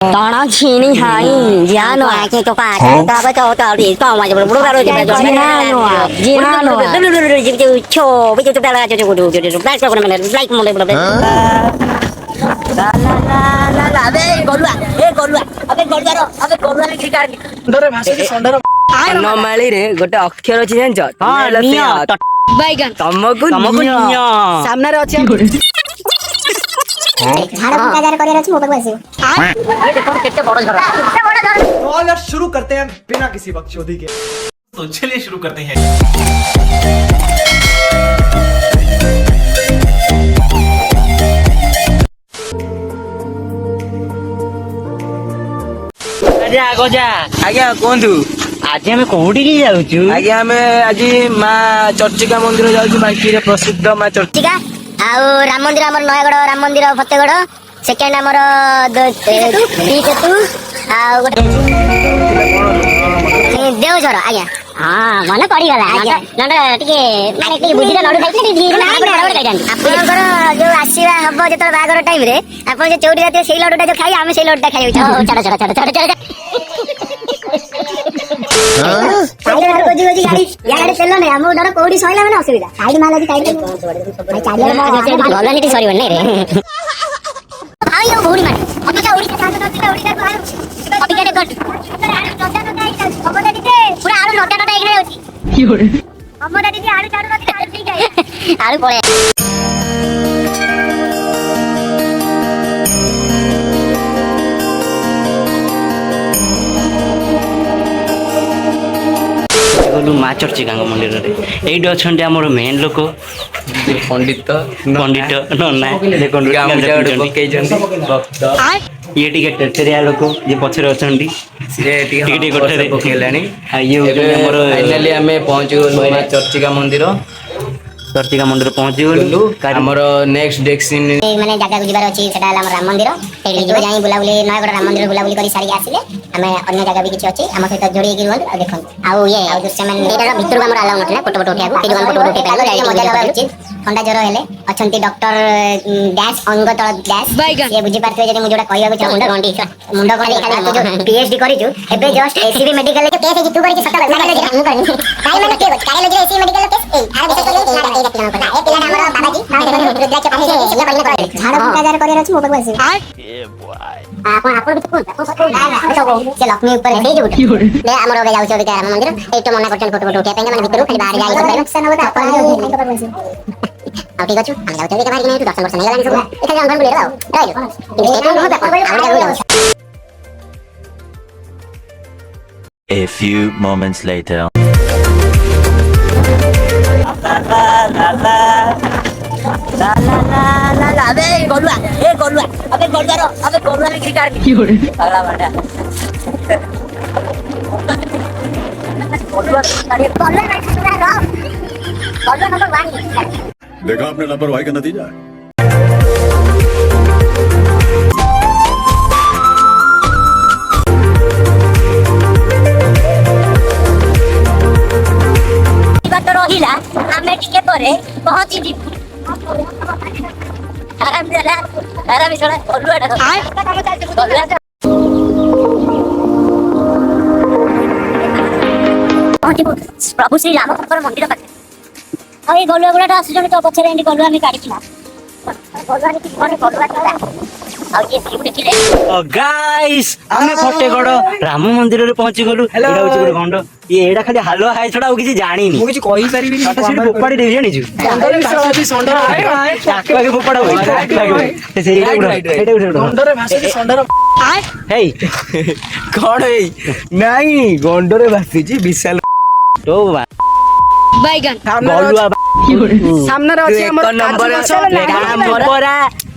Tao chini hai, Giano, che to pa, ta ba to to di to ma jo bro bro jo jo Giano, cho bây giờ chúng ta là cho black ko na black mo le bro la be golua abe golgaro abe golua le cricket ସଣ୍ଡରେ ଭାସୁଛି ସଣ୍ଡର ନମାଳି ରେ ଗୋଟେ ଅକ୍ଷର ଅଛି ଜାଣିଛ? बैगन ତମକୁ ନିଅ। ସାମ୍ନାରେ ଅଛି झाड़ फूका जार करियर अछि मोबाइल आसी ये देखो केते बड़ झड़ तो यार शुरू करते हैं बिना किसी बकचोदी के। तो चलिए शुरू करते हैं। ଆଜ୍ଞା କୁହନ୍ତୁ। ଆଜି ଆମେ କୋଉଠିକି ଯାଉଛୁ? ଆଜ୍ଞା ଆମେ ଆଜି ମା ଚର୍ଚ୍ଚିକା ମନ୍ଦିର ଯାଉଛୁ। ବାଙ୍କିରେ ପ୍ରସିଦ୍ଧ ମା ଚର୍ଚ୍ଚିକା। ठीक है आउ राम मंदिर हमर नयगढ़ राम मंदिर फतेगढ़ सेकंड हमर सेतु आउ देवझर आज्ञा हां मन पड़ी गला आज्ञा नंद टिके माने टिके बुझिरा लडू खाइले टिके धीरे ना बड़ खाइदान आपनकर जो आसीबा हबो जेतल बागर टाइम रे आपन जे चौडी राते सेई लडूटा जो खाई आमे सेई लडूटा खाइ हो चढ़ गोजी गोजी गाड़ी याडे चलो नै हमो डर कोडी सइला माने असुविधा साइड माला जी काई भाई चारिया भला नीति सरिबन नै रे आ यो भौरी माने अभी का उड़ी के साथ नथिला उड़ी का अभी के गट पूरा आलू नटा नटा एकने होची की होरे हमर दीदी आलू चाडू नथिला आलू ठीक है आलू पळे ଗଲୁ ମା ଚର୍ଚ୍ଚିକାଙ୍କ ମନ୍ଦିରରେ। ଏଇଠି ଅଛନ୍ତି ଆମର ମେନ୍ ଲୋକ ପଣ୍ଡିତ ନନା ଇଏ ଟିକେ ଟେଟେରିଆ ଲୋକ ଯିଏ ପଛରେ ଅଛନ୍ତି ସିଏ ଟିକେ ଟିକେ ଗୋଟରେ ପକେଇଲାଣି। ଆଉ ଇଏ ହଉଛନ୍ତି ଆମର ଫାଇନାଲି ଆମେ ପହଞ୍ଚିଗଲୁ ମା ଚର୍ଚ୍ଚିକା ମନ୍ଦିର। ଚର୍ଚ୍ଚିକା ମନ୍ଦିର ପହଞ୍ଚିଗଲୁ। ଆମର ନେକ୍ସଟ ଡେକ୍ସିନ माने जगह को जिबार अछि सेटा हमर राम मंदिर एली जो जाई बुलाबुली नयगढ़ राम मंदिर बुलाबुली करी सारी आसिले हमें अन्य जगह भी किछि अछि हम सहित जोड़ी के रहन आ देखन आ ये आ दृश्य में एटा भीतर को हमर अलाउ नथले फोटो फोटो उठियाबो फिर हम फोटो फोटो उठियाबो जाई मजा लगा उचित ठंडा जरो हेले अछंती डॉक्टर डैश अंग तळ डैश ये बुझी पारथे जे मु जोडा कहइबा चाहू मुंडा खाली खाली जो पीएचडी करिजु एबे जस्ट एसीबी मेडिकल के केस जे तू करी सटा लगा ले हम करनी काई माने के काई लगे एसीबी मेडिकल के ए आर विशेष कर ए पिला हमर बाबाजी रुद्राक्ष पानी से बलिना झाड़ फूका जार करियर अछि मोबाइल आसी आपण भी कोन से लक्ष्मी ऊपर ले जो ले हमर हो जाउ छै राम मंदिर एतो मना करछन फोटो फोटो उठिया पेंगे माने भीतर खाली बाहर जाई नुकसान होता आपण आ ठीक अछि हम जाउ छै के बाहर नहीं दर्शन दर्शन हेलानी सब एखा जान बुले राव राइलो एतो न होता आपण जाउ A few moments later. ला अबे गोलुआ अबे गोलगारो अबे गोलुआ ने क्रिकेट की होरे अगला बाटा गोलुआ नंबर 1 देखा आपने लापरवाही का नतीजा है। बात रहिला हमें टिके परे पहुंची जी आराम चला गोलुआ प्रभु श्री रामचंद्र मंदिर पाखे आ ये गोलुआ गुड़ा आसुछन तो पछरे एंडी गोलुआ में गाड़ी छिला गोलुआ ने किने गोलुआ छिला आ ये भीउ देखिले गाइस ଆମେ ଫତେଗଡ଼ ରାମ ମନ୍ଦିରରେ ପହଞ୍ଚି ଗଲୁ। ଏଇଟା ହଉଛି ଗୋଟେ ଗଣ୍ଡ ଇଏ ଏଇଟା ଖାଲି ହାଲୁଆ ଖାଇ ଛଡା ଆଉ କିଛି ଜାଣିନି। ମୁଁ କିଛି କହି ପାରିବିନି ସେଠି ଫୋପାଡ଼ି ଦେବି ଜାଣିଛୁ ସଣ୍ଡରେ ଭାସୁଛି ସଣ୍ଡର ଆଖପାଖେ ଫୋପାଡ଼ ହୁଏ ସଣ୍ଡରେ ଭାସୁଛି ସଣ୍ଡର ହେଇ କଣ ହେଇ ନାଇଁ ଗଣ୍ଡରେ ଭାସିଛି ବିଶାଲ ତ बैगन ଗଲୁଆ ସାମ୍ନାରେ ଅଛି ଆମର ନମ୍ବର ଚୋପରା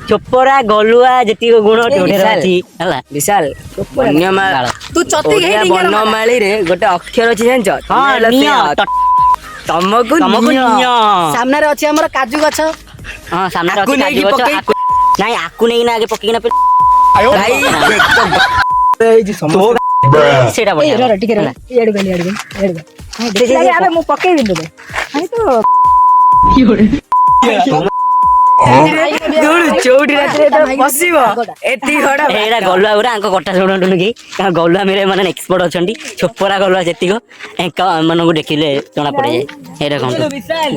ଚୋପରା ଗଲୁଆ ଯେତିକି ଗୁଣ ଅଛି ହେଲା ବିଶାଲ ତୁ ଚତି ଓଡ଼ିଆ ବନମାଳୀରେ ଗୋଟେ ଅକ୍ଷର ଅଛି ଜାଣିଛ? ତମକୁ ସାମ୍ନାରେ ଅଛି ଆମର କାଜୁ ଗଛ ହଁ ସାମ୍ନାରେ ଆକୁ ଅଛି ନେଇକି କାଜୁ ଗଛ। ପକେଇ- ନାଇଁ ଆକୁ ନେଇକିନା ଆଗେ ପକେଇକିନା ଭାଇ ସେଇଟା ବଢିଆ ଟିକେ ମୁଁ ପକେଇବି ତତେ ଚଉଠି ରାତିରେ ବସିବ ଏତିକି ଘଡ ଏଇଟା ଗଲୁଆ ଗୁରା ଆଙ୍କ କଥା ଶୁଣନ୍ତୁନି କି ଗଲୁଆ ମିରେ ମାନେ ଏକ୍ସପର୍ଟ ଅଛନ୍ତି ଛୋପରା ଗଲୁଆ ଯେତିକ ଏଙ୍କ ମାନଙ୍କୁ ଦେଖିଲେ ଜଣା ପଡିଯାଏ। ଏଇଟା କଣ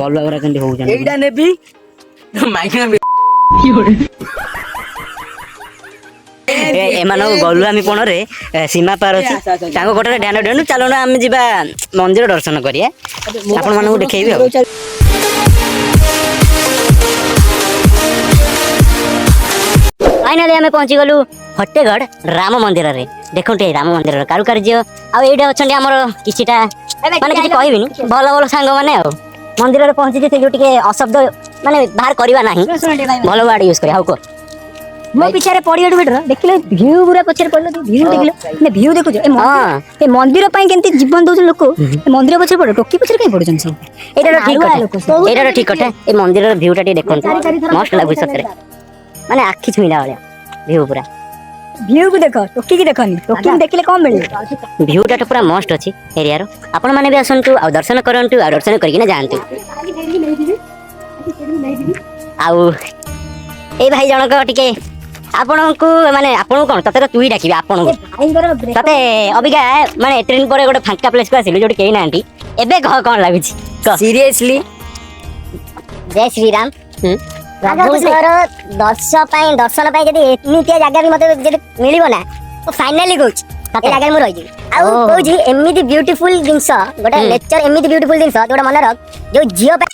ଗଲୁଆ ଗୁରା କେମିତି ହଉଛନ୍ତି ଏଇଟା ନେବି ମାଇକିନା ଏମାନଙ୍କୁ ଗଲୁଆମି ପଣରେ ସୀମା ପାର ଅଛି। ତାଙ୍କ ଗୋଟରେ ଧ୍ୟାନ ଦିଅନ୍ତୁ। ଚାଲୁନା ଆମେ ଯିବା ମନ୍ଦିର ଦର୍ଶନ କରିବା ଆପଣ ମାନଙ୍କୁ ଦେଖେଇବି ଆଉ। ଫାଇନାଲି ଆମେ ପହଞ୍ଚିଗଲୁ ଫତେଗଡ଼ ରାମ ମନ୍ଦିରରେ। ଦେଖନ୍ତୁ ଏଇ ରାମ ମନ୍ଦିରର କାରୁକାର୍ଯ୍ୟ ଆଉ ଏଇଟା ଅଛନ୍ତି ଆମର କିଛିଟା ମାନେ କିଛି କହିବିନି ଭଲ ଭଲ ସାଙ୍ଗମାନେ ଆଉ ମନ୍ଦିରରେ ପହଞ୍ଚିଛି ସେ ଯୋଉ ଟିକେ ଅଶବ୍ଦ ମାନେ ବାହାର କରିବା ନାହିଁ ଭଲ ୱାର୍ଡ ୟୁଜ କରିବା। ହଉ କୁହ ମୋ ପିଛାରେ ପଡିଗଲୁ ବେଟର ଦେଖିଲେ ଭିଉ ପୁରା ପଛରେ ପଡିଲ ଭିଉ ଦେଖିଲେ ମାନେ ଭିଉ ଦେଖୁଛ ଏ ମନ୍ଦିର ପାଇଁ କେମିତି ଜୀବନ ଦଉଛନ୍ତି ଲୋକ ଏ ମନ୍ଦିର ପଛରେ ପଡ ଟୋକି ପଛରେ କାଇଁ ପଡୁଛନ୍ତି ସବୁ ଏଇଟା ଠିକ କଥା ଏଇଟା ଠିକ କଥା। ଏ ମନ୍ଦିରର ଭିଉଟା ଟିକେ ଦେଖନ୍ତୁ ମସ୍ତ ଲାଗୁଛି ସତରେ ମାନେ ଆଖି ଛୁଇଁଲା ଭଳିଆ ଭିଉ ପୁରା ଭିଉ କୁ ଦେଖ ଟୋକି କି ଦେଖନି ଟୋକି ଦେଖିଲେ କଣ ମିଳିବ ଭିଉଟା ତ ପୁରା ମସ୍ତ ଅଛି ଏରିଆର। ଆପଣ ମାନେ ବି ଆସନ୍ତୁ ଆଉ ଦର୍ଶନ କରନ୍ତୁ ଆଉ ଦର୍ଶନ କରିକିନା ଯାଆନ୍ତୁ। ଆଉ ଏଇ ଭାଇ ଜଣକ ଟିକେ ଆପଣଙ୍କୁ ମାନେ ଆପଣଙ୍କୁ କଣ ତତେ ତ ତୁଇ ଡାକିବି ଆପଣଙ୍କୁ ତତେ ଅବିକା ମାନେ ଏତେ ଦିନ ପରେ ଗୋଟେ ଫାଙ୍କା ପ୍ଲେସକୁ ଆସିଲୁ ଯୋଉଠି କେହି ନାହାନ୍ତି ଏବେ କହ କଣ ଲାଗୁଛି ସିରିୟସଲି ଜୟ ଶ୍ରୀରାମ ପ୍ରଭୁଙ୍କର ଦର୍ଶନ ପାଇଁ ଯଦି ଏମିତିଆ ଜାଗା ବି ମତେ ଯଦି ମିଳିବ ନା ମୁଁ ଫାଇନାଲି କହୁଛି ଏ ଜାଗାରେ ମୁଁ ରହିଯିବି। ଆଉ କହୁଛି ଏମିତି ବ୍ୟୁଟିଫୁଲ ଜିନିଷ ଗୋଟେ ନେଚର ଏମିତି ବ୍ୟୁଟିଫୁଲ ଜିନିଷ ଯୋଉଟା ମନେ ରଖ ଯୋଉ ଝିଅ ପାଇଁ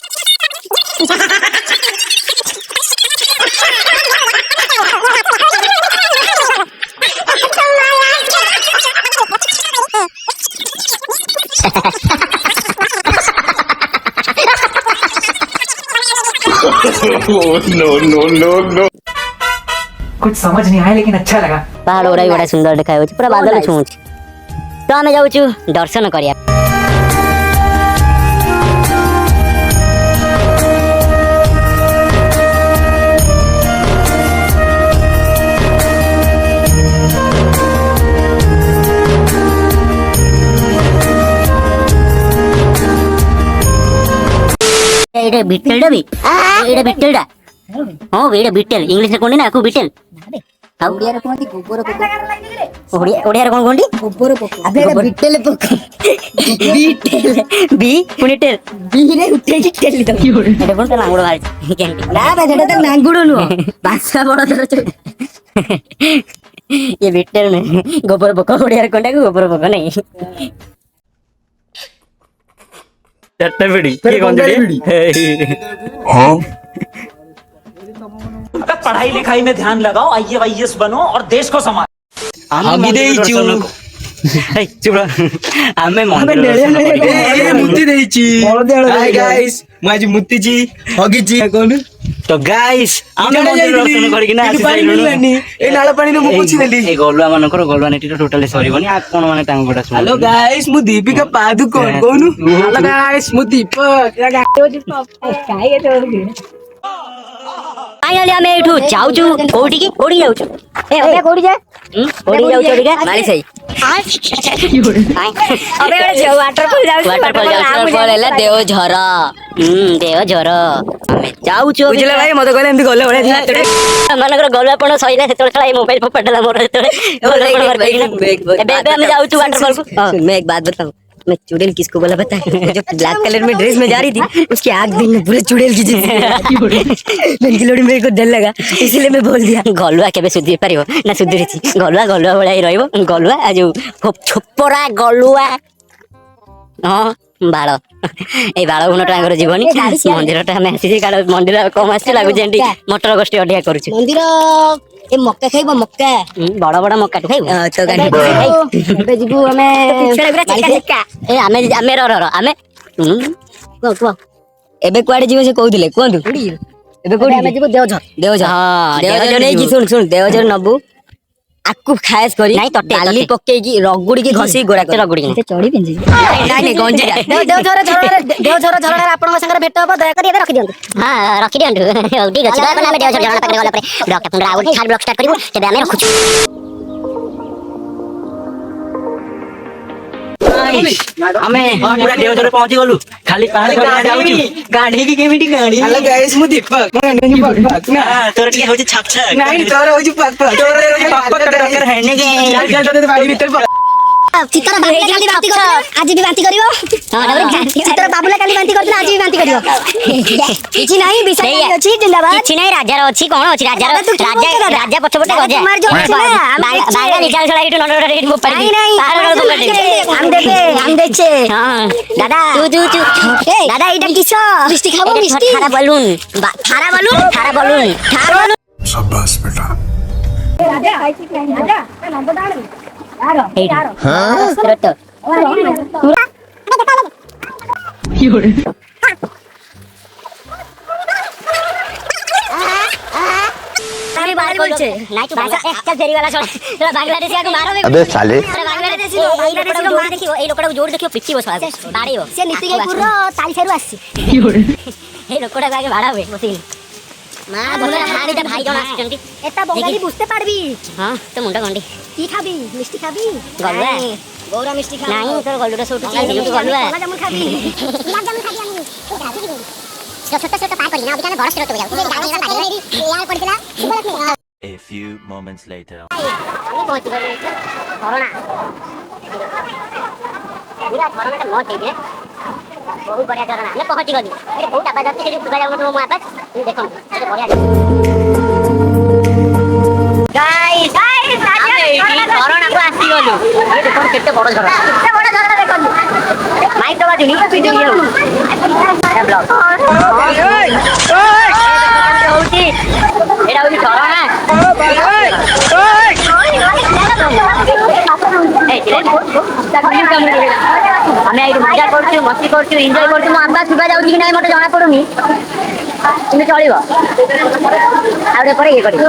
कुछ समझ नहीं आया लेकिन अच्छा लगा। ପାହାଡ଼ ଗୁଡ଼ା ବି ବଢ଼ିଆ ସୁନ୍ଦର ଦେଖାଯାଉଛି ପୁରା ବାଦଲ ଛୁଉଁଛି। ତ ଆମେ ଯାଉଛୁ ଦର୍ଶନ କରିବା। ଏଇଟା ବିଟେଲଟା ବି ଏଇଟା ବିଟେଲଟା ହଁ ଏଇଟା ବିଟେଲ ଇଂଲିଶରେ କୁହନ୍ତି ନା ଆକୁ ବିଟେଲ ଆଉ ଓଡିଆରେ କୁହନ୍ତି ଗୋବର ପୋକ ଓଡ଼ିଆରେ କଣ କୁହନ୍ତି ଗୋବର ପୋକ ଆବେ ବିଟେଲ ପୋକ ବିଟେଲ ବି ପୁଣି ଟେଲ ବିରେ ଉଠେଇକି ଟେଲି ଦବ ଏଟା କଣ ତା ଲାଙ୍ଗୁଡ ବାହାରିଛି କେମିତି ନା ବେ ସେଟା ତ ନାଙ୍ଗୁଡ ନୁହଁ ଭାଷା ବଡ ଧର ये ବିଟେଲ ନାହିଁ ଗୋବର ପୋକ ଓଡ଼ିଆରେ କଣଟାକୁ ଗୋବର ପୋକ ନାହିଁ ଚାରଟା ପିଢି କିଏ କଣ पढ़ाई लिखाई में ध्यान लगाओ IAS बनो और देश को संभालो। ଆମେ ମୁତି ଦେଇଛି ଗାଇସ୍ ମୁଁ ଆଜି ମୁତିଛି ହଗିଛି କହୁନୁ ତ ଗାଇସ୍ ଆମେ ମନ୍ଦିର ଦର୍ଶନ କରିକିନା ଆସି ସାରିଲୁଣି। ଏଇ ନାଳ ପାଣିରେ ମୁଁ ପୋଛିଦେଲି। ଏଇ ଗଲୁଆ ମାନଙ୍କର ଗଲୁଆ ନେଟିଟା ଟୋଟାଲି ସରିବନି ଆପଣ ମାନେ ତାଙ୍କ କଥା ଶୁଣ। ହ୍ୟାଲୋ ଗାଇସ୍ ମୁଁ ଦୀପିକା ପାଦୁକୋନ କହୁନୁ ହ୍ୟାଲୋ ଗାଇସ୍ ମୁଁ ଦୀପକ ଫାଇନାଲି ଆମେ ଏଇଠୁ ଯାଉଛୁ କୋଉଠିକି ଯାଉଛୁ ଏ ଅବେ କୋଉଠି ଯା କୋଉଠି ଯାଉଛୁ ଅବିକା ମାଳିସାହି ଅବେ ଗୋଟେ ୱାଟରଫଲ ଯାଉଛି ୱାଟରଫଲ ହେଲା ଦେଓଝର ଦେଓଝର ଆମେ ଯାଉଛୁ ବୁଝିଲେ ଭାଇ ମତେ କହିଲେ ଏମିତି ଗଲେ ଭଳିଆ ଥିଲା ମାନଙ୍କର ଗଲୁଆ ପଣ ସଇଲା ସେତେବେଳେ ଏଇ ମୋବାଇଲ ଫୋପାଡ଼ିଲା ମୋର ସେତେବେଳେ ଏବେ ଆମେ ଯାଉଛୁ ୱାଟରଫଲକୁ मैं एक बात बताऊं मैं चुड़ैल किसको बोला पता है जो ब्लैक कलर में ड्रेस में जा रही थी उसकी आंख देखने पूरे चुड़ैल की जैसी मैंने लोड़ी मेरे को डर लगा इसलिए मैं बोल दिया ଗଲୁଆ କେବେ ସୁଧରି ପାରିବ ନା ସୁଧୁରିଛି ଗଲୁଆ ଭଳିଆ ହିଁ ରହିବ ଗଲୁଆ ଯୋଉ ଛୋପରା ଗଲୁଆ ହଁ ବାଳ ଏଇ ବାଳ ଗୁଣଟା ଆମର ଯିବନି ମନ୍ଦିରଟା ଆମେ ଆସିଛି କାରଣ ମନ୍ଦିର କମ ଆସିଛି ଲାଗୁଛି ଏମିତି ମଟର ଗୋଷ୍ଠୀ ଅଧିକା କରୁଛୁ मंदिर ए मक्का खाइब मक्का ବଡ ବଡ ମକାଟେ ଖାଇବୁ तो गाड़ी ଏବେ ଯିବୁ ଆମେ ଏ ଆମେ ର ଆମେ କୁହ ଏବେ କୁଆଡେ ଯିବେ ସେ କହୁଥିଲେ କୁହନ୍ତୁ ଏବେ କୋଉଠି ଆମେ ଯିବୁ ଦେଓଝର ଦେଓଝର ନେଇକି ଶୁଣ ଦେଓଝର ନବୁ ଆକୁ ଖାସ୍ କରି ନାଇଁ ତତେ ଡାଲି ପକେଇକି ରଗୁଡିକି ଘଷିକି ଗୋଡା କରି ରଗୁଡିକି ଚଢି ପିନ୍ଧି ନାଇଁ ଗଞ୍ଜି ଦେଓଝର ଝରଣାରେ ଆପଣଙ୍କ ସାଙ୍ଗରେ ଭେଟ ହବ ଦୟାକରି ଏବେ ରଖିଦିଅନ୍ତୁ। ହଁ ରଖିଦିଅନ୍ତୁ ହଉ ଠିକ ଅଛି ଦୟାକରି ଆମେ ଦେଓଝର ଝରଣା ପାଖରେ ଗଲା ପରେ ବ୍ଲଗଟା ପୁଣି ଆଉ ଗୋଟେ ଥାର୍ଡ ବ୍ଲଗ ଷ୍ଟାର୍ଟ କରିବୁ ତେବେ ଆମେ ରଖୁଛୁ। ଆମେ ପୁରା ଦେଓଝରରେ ପହଞ୍ଚି ଗଲୁ ଖାଲି ପାହାଡ କରି ଯାଉଛୁ ଗାଢି କି କେମିତି ଗାଢି ହ୍ୟାଲୋ ଗାଇସ୍ ମୁଁ ଦୀପକ ତୋର ଟିକେ ହଉଛି ଛକ ଛକ ନାଇଁ ତୋର ହଉଛି ପାକ ତୋର ହଉଛି ପାକ ଟକ୍କର ହେନେ କି ତୋତେ ବାଡି ଭିତରେ ଚିତ୍ତର ବାବୁଲା କାଲି ବାନ୍ତି କରିଥିଲା ଆଜି ବି ବାନ୍ତି କରିବ ଚିତ୍ତର ବାବୁଲା କାଲି ବାନ୍ତି କରିଥିଲା ଆଜି ବି ବାନ୍ତି କରିବ କିଛି ନାହିଁ ବିଷୟ ଅଛି ଜିନ୍ଦାବାଦ କିଛି ନାହିଁ ରାଜାର ଅଛି କଣ ଅଛି ରାଜାର ରାଜା ପଛପଟେ ଗଜା ବାଙ୍ଗା ନିଚାଲ ଛଡା ଏଇଠୁ ନଣ୍ଡ ଏଇଠୁ ବୋପାଡ଼ି हम देखे ହଁ दादा तू दादा এইটা কিস মিষ্টি খাবো মিষ্টি থারা বলুন थारा बलून থারা বলুন शाबाश बेटा बाहर बोलছে নাই তো বাংলা চল ফেরি वाला छोड़ তোরা বাংলাদেশি আগে মারো अबे साले बांग्लादेशी बांग्लादेशी জোর দেখিও এই লোকটাকে জোর দেখিও পিচ্ছি বসা বাড়িও সে নীতিগাইপুর তালি ফেরু আসছে এই লোকটাকে আগে বাড়াবে বসিল মা বলে হাড়িটা ভাই জন আসছেন এটা বঙ্গালী বুঝতে পারবি হ্যাঁ তো মুন্ডা গন্ডি কি খাবি মিষ্টি খাবি গলুয়া গৌরা মিষ্টি খাবি নাই তোর গলুটা সব উঠি গেল গলুয়া কলা জামুন খাবি গোলাপ জামুন খাবি আমি ছোট ছোট পার করি না ওখানে বড় ছোট হয়ে যাও গাড়ি পাড়ি ইয়ার পড়ছিলা A few moments later. আমি পৌঁছে গেল করোনা পুরা করোনাটা মত হয়ে যায় বহুত বড়িয়া করোনা আমি পৌঁছে গলি এটা বহুত আবাজ আছে যে পুরা যাবো মো আবাজ দেখুন এটা বড়িয়া গাইস আমি এই করোনা কো আসি গলু এই দেখুন কেতে বড় ঝড় দেখুন মাইক তো বাজুনি ভিডিও ইয়ে এটা ব্লগ হউছি এটা হউছি করোনা আমি এই মজা করছি মস্তি করছি এনজয় করছি মো আব্বা শুভা যাଉଛି কি নাই মতে জଣା পড়ুনি কিন্তু চলিব ଆଉ ପରେ ଇଏ କରିବ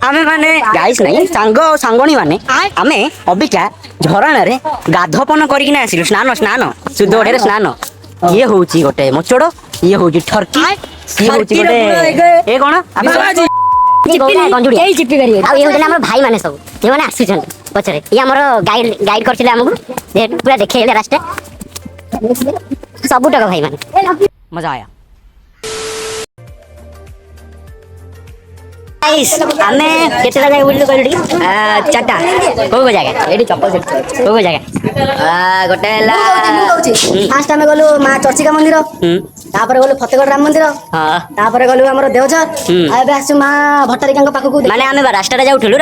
ଆମେ ମାନେ ଗାଇସ୍ ନାହିଁ ସାଙ୍ଗ ଆଉ ସାଙ୍ଗଣୀ ମାନେ ଆମେ ଅବିକା ଝରଣାରେ ଗାଧପନ କରିକିନା ଆସିଲୁ ସ୍ନାନ ଶୁଦ୍ଧ ଓଡିଆରେ ସ୍ନାନ ଇଏ ହଉଛି ଗୋଟେ ମୋଚୋଡ ଇଏ ହଉଛି ଠର୍କି ଇଏ ହଉଛି ଗୋଟେ ଏ କଣ ଗଞ୍ଜୁଡିଆ ଚିପି ପାରିବେ ଆଉ ଇଏ ହଉଛନ୍ତି ଆମର ଭାଇ ମାନେ ସବୁ ଯେଉଁମାନେ ଆସୁଛନ୍ତି ପଛରେ ଇଏ ଆମର ଗାଇଡ କରିଥିଲେ ଆମକୁ ପୁରା ଦେଖେଇଲେ ରାସ୍ତା ସବୁତକ ଭାଇ ମାନେ ମଜା ଆୟା ଆମେ କେତେଟା ଜାଗା ବୁଲିଲୁ କହିଲୁ ଟିକେ ଚାରିଟା କୋଉ ଜାଗା ଏଇଠି ଚପଲ ସେଠି କୋଉ ଜାଗା ଗୋଟେ ହେଲା ଫାଷ୍ଟ ଆମେ ଗଲୁ ମା ଚର୍ଚିକା ମନ୍ଦିର ତାପରେ ଗଲୁ ଫତେଗଡ଼ ରାମ ମନ୍ଦିର ହଁ ତାପରେ ଗଲୁ ଆମର ଦେଓଝର ଆଉ ଏବେ ଆସିଛୁ ମା ଭଟ୍ଟାରିକାଙ୍କ ପାଖକୁ ମାନେ ଆମେ ରାସ୍ତାରେ ଯାଉଥିଲୁ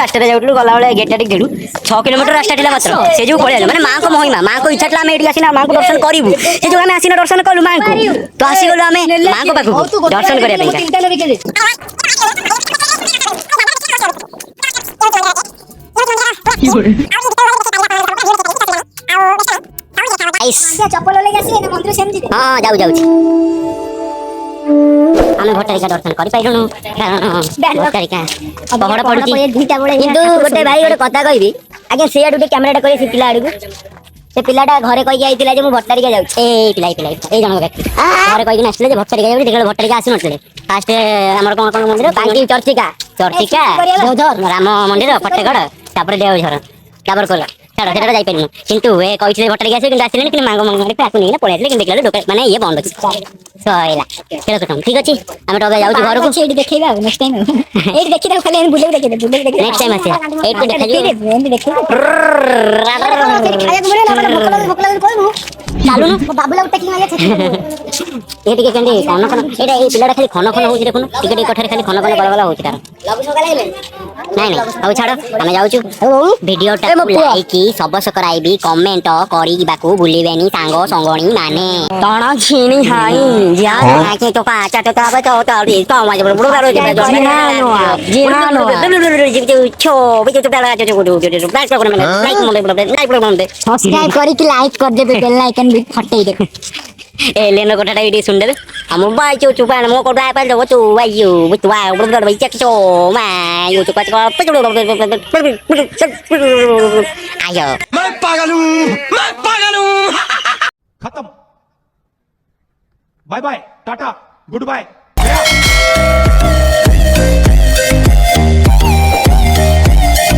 ଗଲାବେଳେ ଗେଟ୍ ଟିକେ ଦେଲୁ 6 କିଲୋମିଟର ରାସ୍ତା ଥିଲା ମାତ୍ର ସେ ଯୋଉ ପଳେଇଲୁ ମାନେ ମାଙ୍କ ମହିମା ମାଙ୍କ ଇଚ୍ଛା ଥିଲା ଆମେ ଏଇଠି ଆସିନା ମାଙ୍କୁ ଦର୍ଶନ କରିବୁ ସେ ଯୋଉ ଆମେ ଆସିନା ଦର୍ଶନ କଲୁ ମାଙ୍କୁ ତ ଆସିଗଲୁ ଆମେ ମାଙ୍କ ପାଖକୁ ଦର୍ଶନ କରିବା ପାଇଁ ଚପଲ ଲାଗି ଆସିବେ ନା ମନ୍ଦିର ସେମିତି ହଁ ଯାଉଛି ଆମେ ଭଟ୍ଟାରିକା ଦର୍ଶନ କରିପାରିଲୁନୁ କାରଣ ଭଟ୍ଟାରିକା ପହଡ଼ ପଡୁଛି କିନ୍ତୁ ଗୋଟେ ଭାଇ ଗୋଟେ କଥା କହିବି ଆଜ୍ଞା ସେଇଆଡୁ ଟିକେ କ୍ୟାମେରାଟା କରି ସେ ପିଲା ଆଡକୁ ସେ ପିଲାଟା ଘରେ କହିକି ଆଇଥିଲା ଯେ ମୁଁ ଭଟ୍ଟାରିକା ଯାଉଛି ଏଇ ପିଲା ଏଇ ଜଣକ ବ୍ୟକ୍ତି ଘରେ କହିକି ଆସିଥିଲେ ଯେ ଭଟ୍ଟାରିକା ଯାଉଛି ଦେଖିଲେ ଭଟ୍ଟାରିକା ଆସିନଥିଲେ ଫାଷ୍ଟ ଆମର କଣ ମନ୍ଦିର ବାଙ୍କି ଚର୍ଚିକା ରାମ ମନ୍ଦିର ଫତେଗଡ଼ ତାପରେ ଦେଓଝର ତାପରେ କଲା ଛାଡ଼ ସେଟା ଯାଇପାରିଲୁନୁ କିନ୍ତୁ ଏ କହିଥିଲେ ଭଟ୍ଟାରିକା ଆସିବେ କିନ୍ତୁ ଆସିଲେନି କିନ୍ତୁ ମାଙ୍କ ମଙ୍ଗଳରେ ତାକୁ ନେଇକିନା ପଳେଇ ଆସିଲେ କିନ୍ତୁ ଦେଖିଲା ଦୋକାନ ମାନେ ଇଏ ବନ୍ଦ ଅଛି ସଇଲା ସେଟା କଥା ଠିକ ଅଛି ଆମେ ତ ଯାଉଛୁ ଘରକୁ ଏଇଠି ଦେଖେଇବା ଆଉ ନେକ୍ସଟ ଟାଇମ୍ ଏଇଠି ଦେଖିଦେବୁ ଖାଲି ବୁଲେଇ ଦେଖେଇଦେ ନେକ୍ସଟ ଟାଇମ୍ ଆସିବା ଏଇଠି ଦେଖାଯିବ ଚାଲୁନୁ ବାବୁଲା ଟେକି ମାରିଆ ଏ ଟିକେ କେମିତି ଖନ ଏଇଟା ଏଇ ପିଲାଟା ଖାଲି ଖନ ହଉଛି ଦେଖୁନ ଟିକେ କଠାରେ ଖାଲି ଖନ ଗଲା ହଉଛି ତାର ନାଇଁ ଆଉ ଛାଡ଼ ଆମେ ଯାଉଛୁ ଭିଡିଓଟା ଲାଇକ୍ ସବସ୍କ୍ରାଇବ୍ କମେଣ୍ଟ କରିବାକୁ ଭୁଲିବେନି ସାଙ୍ଗ ସଙ୍ଗଣୀ ମାନେ ତଣ ଝିଣି ହାଇ ସବସ୍କ୍ରାଇବ କରିକି ଲାଇକ୍ କରିଦେବେ ବେଲ୍ ଆଇକନ୍ ବି ଫଟେଇ ଦେବେ ଏଲେନ କଥାଟା ଏଇଠି ଶୁଣିଦେବେ ଆମ ବାଇ ଚୁ ପାଣ ମୋ କୋଟା ପାଲ ଦବ ତୁ ବାଇ ତୁ ଆ ବଡ଼ ବଡ଼ ଚେକ୍ ଚୋ ମା ୟୁ ତୁ ପାଚ ଆୟ मैं पागल हूँ खत्म bye bye tata good bye